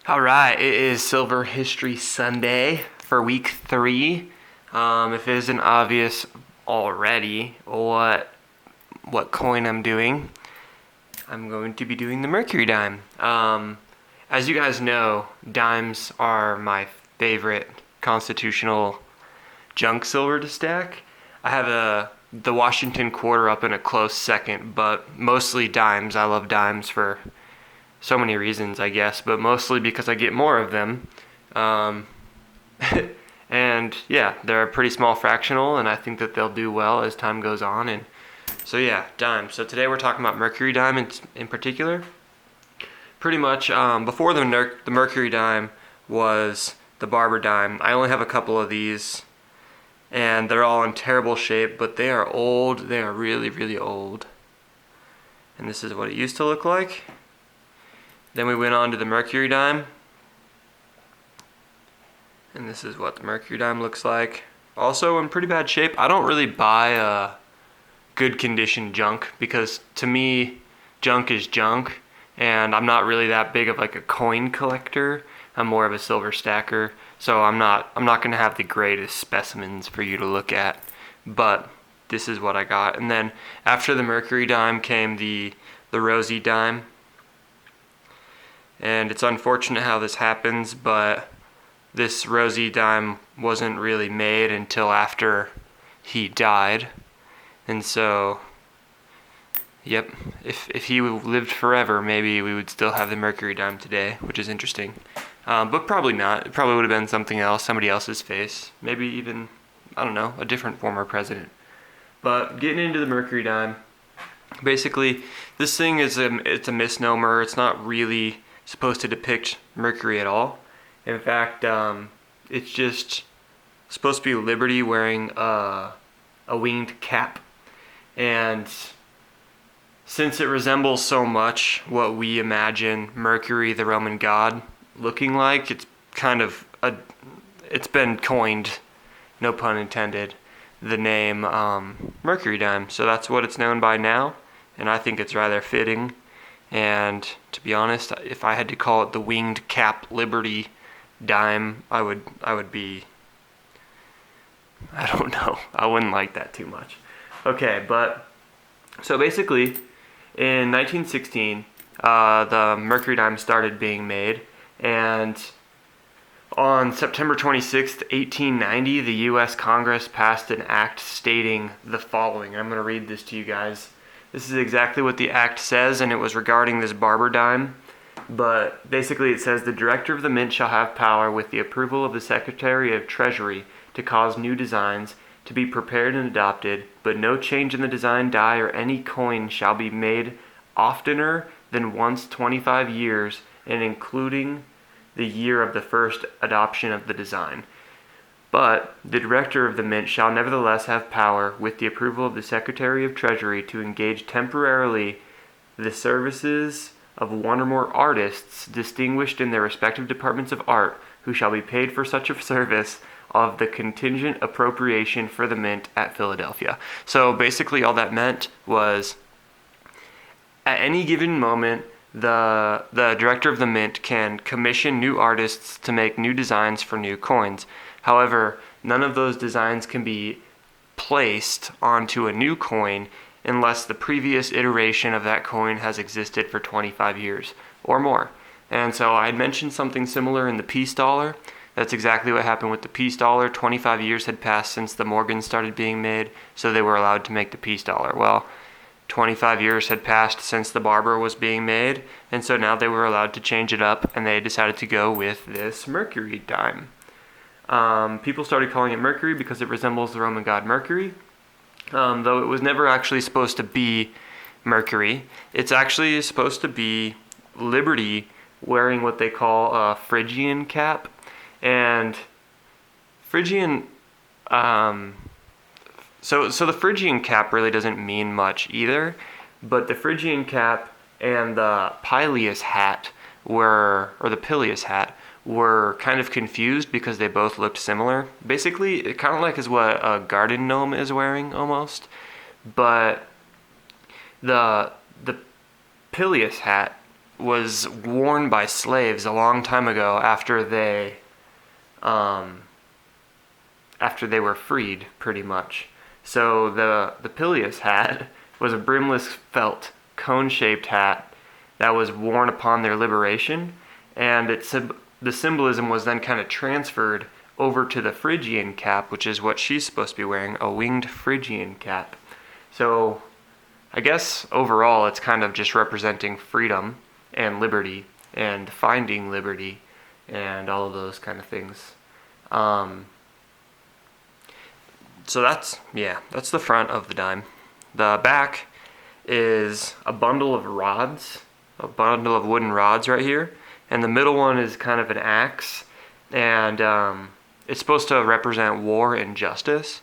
All right, it is Silver History Sunday for week 3. If it isn't obvious already what coin I'm doing, I'm going to be doing the Mercury Dime. As you guys know, dimes are my favorite constitutional junk silver to stack. I have the Washington quarter up in a close second, but mostly dimes. I love dimes for so many reasons, I guess, but mostly because I get more of them. And yeah, they're a pretty small fractional, and I think that they'll do well as time goes on. And so yeah, dimes. So today we're talking about Mercury Dime in particular. Pretty much before the Mercury Dime was the Barber Dime. I only have a couple of these, and they're all in terrible shape, but they are old. They are really, really old. And this is what it used to look like. Then we went on to the Mercury Dime, and this is what the Mercury Dime looks like. Also in pretty bad shape. I don't really buy good condition junk because to me, junk is junk, and I'm not really that big of like a coin collector. I'm more of a silver stacker, so I'm not gonna have the greatest specimens for you to look at, but this is what I got. And then after the Mercury Dime came the Rosy Dime. And it's unfortunate how this happens, but this Rosy Dime wasn't really made until after he died. And so, yep, if he lived forever, maybe we would still have the Mercury Dime today, which is interesting. But probably not. It probably would have been something else, somebody else's face. Maybe even, I don't know, a different former president. But getting into the Mercury Dime, basically, this thing it's a misnomer. It's not really supposed to depict Mercury at all. In fact, it's just supposed to be Liberty wearing a winged cap. And since it resembles so much what we imagine Mercury, the Roman god, looking like, it's been coined, no pun intended, the name Mercury Dime. So that's what it's known by now, and I think it's rather fitting. And to be honest, if I had to call it the Winged Cap Liberty Dime, I would be, I don't know, I wouldn't like that too much. Okay, but so basically in 1916, the Mercury Dime started being made, and on September 26th, 1890, the U.S. Congress passed an act stating the following. I'm going to read this to you guys. This is exactly what the act says, and it was regarding this Barber Dime. But basically it says, the director of the mint shall have power, with the approval of the Secretary of Treasury, to cause new designs to be prepared and adopted, but no change in the design, die, or any coin shall be made oftener than once 25 years, and including the year of the first adoption of the design. But the director of the mint shall nevertheless have power, with the approval of the Secretary of Treasury, to engage temporarily the services of one or more artists distinguished in their respective departments of art, who shall be paid for such a service of the contingent appropriation for the mint at Philadelphia. So basically all that meant was, at any given moment, the director of the mint can commission new artists to make new designs for new coins. However, none of those designs can be placed onto a new coin unless the previous iteration of that coin has existed for 25 years or more. And so I had mentioned something similar in the peace dollar. That's exactly what happened with the peace dollar. 25 years had passed since the Morgans started being made, so they were allowed to make the peace dollar. Well, 25 years had passed since the Barber was being made, and so now they were allowed to change it up, and they decided to go with this Mercury Dime. People started calling it Mercury because it resembles the Roman god Mercury, though it was never actually supposed to be Mercury. It's actually supposed to be Liberty wearing what they call a Phrygian cap. And Phrygian, so the Phrygian cap really doesn't mean much either, but the Phrygian cap and the Pileus hat or the Pileus hat, were kind of confused because they both looked similar. Basically, it kind of like is what a garden gnome is wearing almost, but the Pileus hat was worn by slaves a long time ago after they were freed, pretty much. So the Pileus hat was a brimless felt cone-shaped hat that was worn upon their liberation, and the symbolism was then kind of transferred over to the Phrygian cap, which is what she's supposed to be wearing, a winged Phrygian cap. So I guess overall it's kind of just representing freedom and liberty and finding liberty and all of those kind of things. So that's the front of the dime. The back is a bundle of rods, a bundle of wooden rods right here, and the middle one is kind of an axe, and it's supposed to represent war and justice.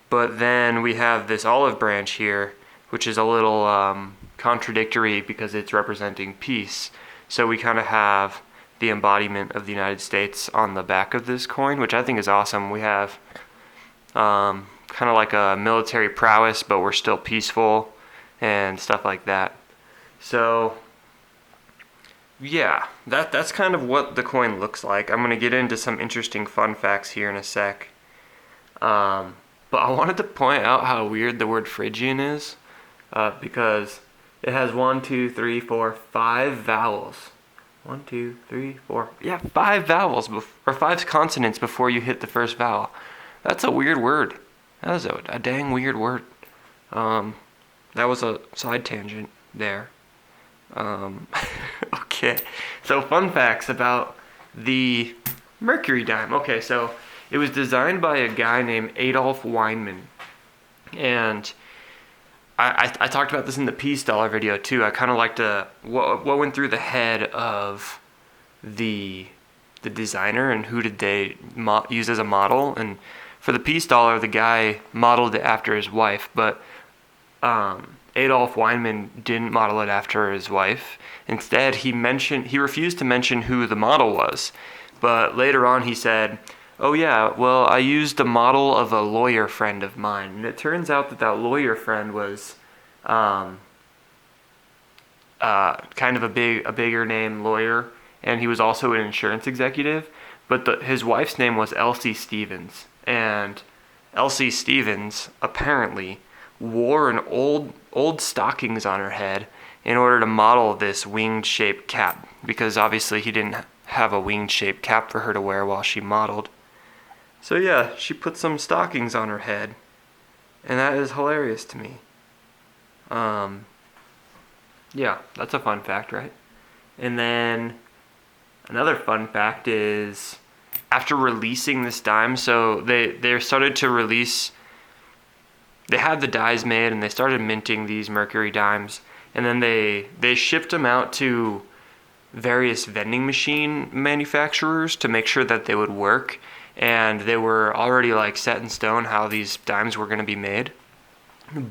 But then we have this olive branch here, which is a little contradictory because it's representing peace. So we kind of have the embodiment of the United States on the back of this coin, which I think is awesome. We have kind of like a military prowess, but we're still peaceful and stuff like that. So yeah, that's kind of what the coin looks like. I'm going to get into some interesting fun facts here in a sec. But I wanted to point out how weird the word Phrygian is, because it has 5 vowels. 1, 2, 3, 4. Yeah, 5 vowels, or 5 consonants before you hit the first vowel. That's a weird word. That was a dang weird word. That was a side tangent there. Okay, so fun facts about the Mercury Dime. Okay, so it was designed by a guy named Adolf Weinman. And I talked about this in the Peace Dollar video too. I kind of like to, what went through the head of the designer and who did they use as a model. And for the Peace Dollar, the guy modeled it after his wife, but Adolf Weinman didn't model it after his wife. Instead, he refused to mention who the model was. But later on he said, "Oh yeah, well, I used the model of a lawyer friend of mine." And it turns out that lawyer friend was kind of a bigger name lawyer, and he was also an insurance executive. But his wife's name was Elsie Stevens, and Elsie Stevens apparently wore an old stockings on her head in order to model this winged shaped cap, because obviously he didn't have a winged shaped cap for her to wear while she modeled. So yeah, she put some stockings on her head, and that is hilarious to me. Yeah, that's a fun fact, right? And then another fun fact is, after releasing this dime, so they started to release, they had the dies made and they started minting these Mercury dimes, and then they shipped them out to various vending machine manufacturers to make sure that they would work, and they were already like set in stone how these dimes were going to be made.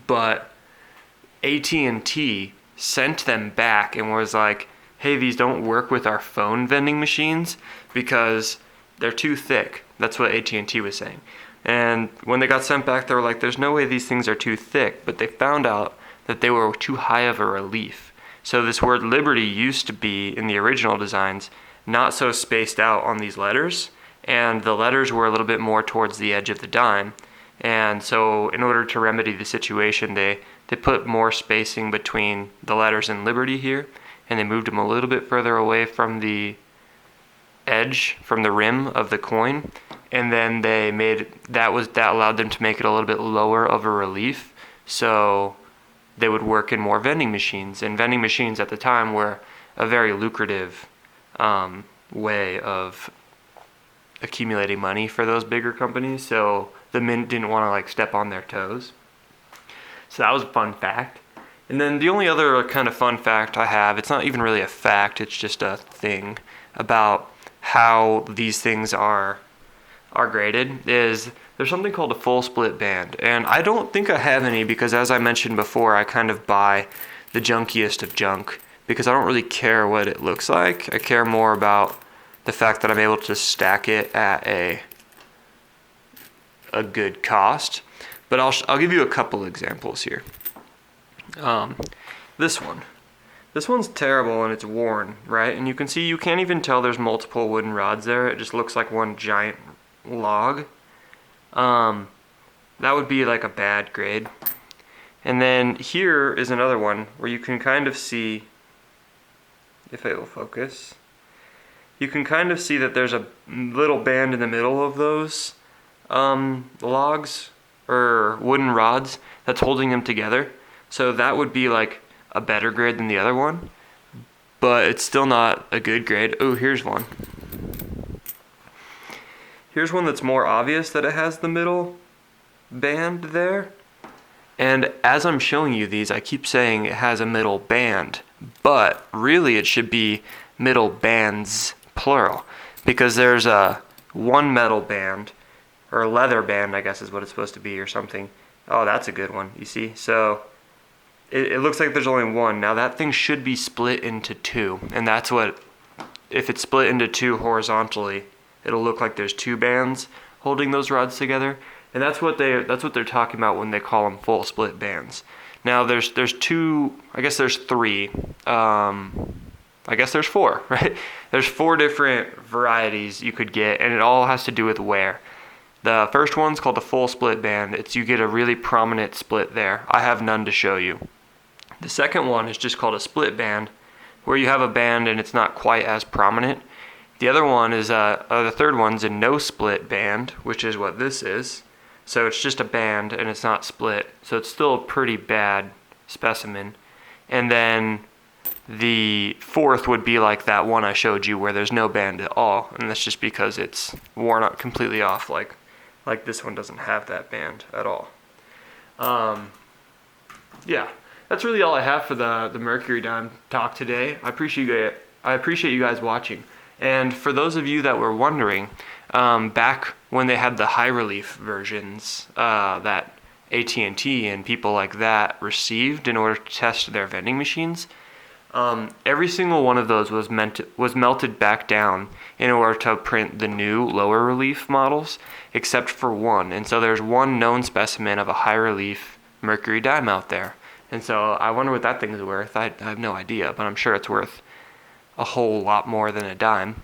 But AT&T sent them back and was like, "Hey, these don't work with our phone vending machines because they're too thick." That's what AT&T was saying. And when they got sent back, they were like, "There's no way these things are too thick." But they found out that they were too high of a relief. So this word liberty used to be, in the original designs, not so spaced out on these letters, and the letters were a little bit more towards the edge of the dime. And so in order to remedy the situation, they put more spacing between the letters in liberty here, and they moved them a little bit further away from the edge, from the rim of the coin. And then they made, that allowed them to make it a little bit lower of a relief, so they would work in more vending machines. And vending machines at the time were a very lucrative way of accumulating money for those bigger companies, so the mint didn't want to like step on their toes. So that was a fun fact. And then the only other kind of fun fact I have, it's not even really a fact, it's just a thing about how these things are graded, is there's something called a full split band. And I don't think I have any because, as I mentioned before, I kind of buy the junkiest of junk because I don't really care what it looks like. I care more about the fact that I'm able to stack it at a good cost. But I'll give you a couple examples here. This one. This one's terrible and it's worn, right? And you can see you can't even tell there's multiple wooden rods there. It just looks like one giant log. That would be like a bad grade. And then here is another one where you can kind of see, if it will focus, you can kind of see that there's a little band in the middle of those logs or wooden rods that's holding them together. So that would be like a better grade than the other one, but it's still not a good grade. Oh, here's one. Here's one that's more obvious that it has the middle band there. And as I'm showing you these, I keep saying it has a middle band, but really it should be middle bands, plural, because there's a one metal band, or a leather band, I guess is what it's supposed to be, or something. Oh, that's a good one, you see? So it looks like there's only one. Now that thing should be split into two, and that's what, if it's split into two horizontally, it'll look like there's two bands holding those rods together. And that's what they're talking about when they call them full split bands. Now there's two, I guess there's three, I guess there's four, right? There's four different varieties you could get, and it all has to do with wear. The first one's called the full split band. It's you get a really prominent split there. I have none to show you. The second one is just called a split band, where you have a band and it's not quite as prominent. The other one is, the third one's a no split band, which is what this is. So it's just a band and it's not split. So it's still a pretty bad specimen. And then the fourth would be like that one I showed you where there's no band at all. And that's just because it's worn out completely off, like this one doesn't have that band at all. Yeah, that's really all I have for the Mercury Dime talk today. I appreciate you guys watching. And for those of you that were wondering, back when they had the high relief versions that AT&T and people like that received in order to test their vending machines, every single one of those was melted back down in order to print the new lower relief models, except for one. And so there's one known specimen of a high relief Mercury Dime out there. And so I wonder what that thing's worth. I have no idea, but I'm sure it's worth a whole lot more than a dime.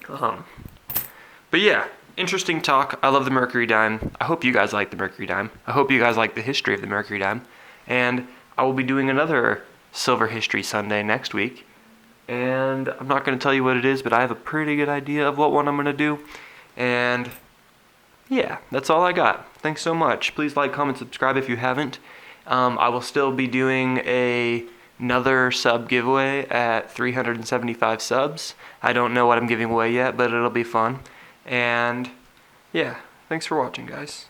But yeah, interesting talk. I love the Mercury Dime. I hope you guys like the Mercury Dime. I hope you guys like the history of the Mercury Dime. And I will be doing another Silver History Sunday next week. And I'm not going to tell you what it is, but I have a pretty good idea of what one I'm going to do. And yeah, that's all I got. Thanks so much. Please like, comment, subscribe if you haven't. I will still be doing another sub giveaway at 375 subs. I don't know what I'm giving away yet, but it'll be fun. And yeah, thanks for watching, guys.